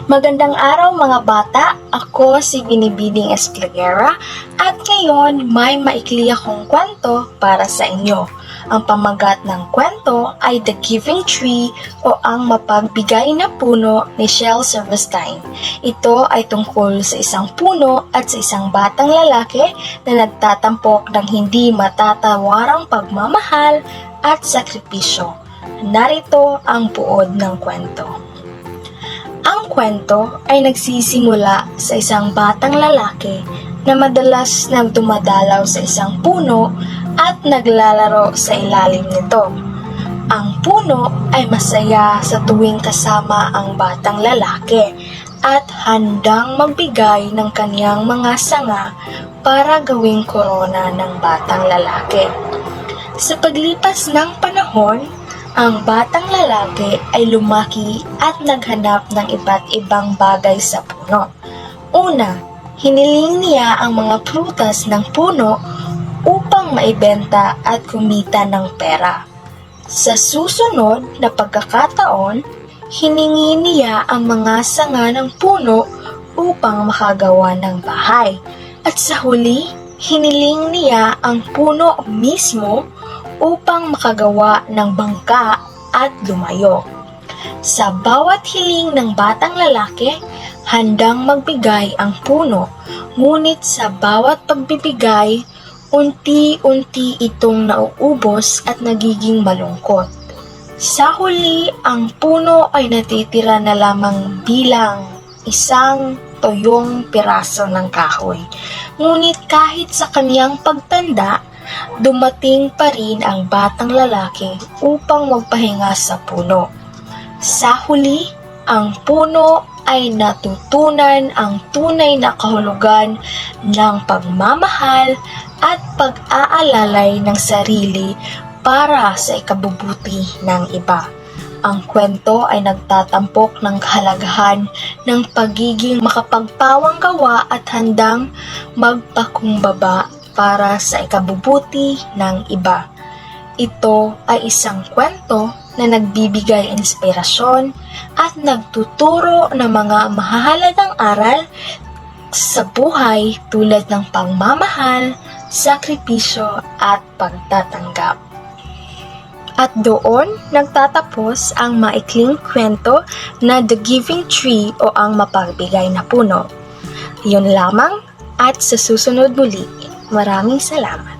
Magandang araw mga bata, ako si Binibining Escligera at ngayon may maikli akong kwento para sa inyo. Ang pamagat ng kwento ay The Giving Tree o Ang Mapagbigay na Puno ni Shel Silverstein. Ito ay tungkol sa isang puno at sa isang batang lalaki na nagtatampok ng hindi matatawarang pagmamahal at sakripisyo. Narito ang buod ng kwento. Ang kwento ay nagsisimula sa isang batang lalaki na madalas na dumadalaw sa isang puno at naglalaro sa ilalim nito. Ang puno ay masaya sa tuwing kasama ang batang lalaki at handang magbigay ng kaniyang mga sanga para gawing korona ng batang lalaki. Sa paglipas ng panahon, ang batang lalaki ay lumaki at naghanap ng iba't ibang bagay sa puno. Una, hiniling niya ang mga prutas ng puno upang maibenta at kumita ng pera. Sa susunod na pagkakataon, hiningi niya ang mga sanga ng puno upang makagawa ng bahay. At sa huli, hiniling niya ang puno mismo upang makagawa ng bangka at lumayo. Sa bawat hiling ng batang lalaki, handang magbigay ang puno, ngunit sa bawat pagbibigay, unti-unti itong nauubos at nagiging malungkot. Sa huli, ang puno ay natitira na lamang bilang isang toyong piraso ng kahoy. Ngunit kahit sa kaniyang pagtanda, dumating pa rin ang batang lalaki upang magpahinga sa puno. Sa huli, ang puno ay natutunan ang tunay na kahulugan ng pagmamahal at pag-aalalay ng sarili para sa ikabubuti ng iba. Ang kwento ay nagtatampok ng kahalagahan ng pagiging makapagpawang gawa at handang magpakumbaba para sa ikabubuti ng iba. Ito ay isang kwento na nagbibigay inspirasyon at nagtuturo ng mga mahahalagang aral sa buhay tulad ng pagmamahal, sakripisyo at pagtatanggap. At doon nagtatapos ang maikling kwento na The Giving Tree o Ang Mapagbigay na Puno. Yun lamang at sa susunod muli. Maraming salamat.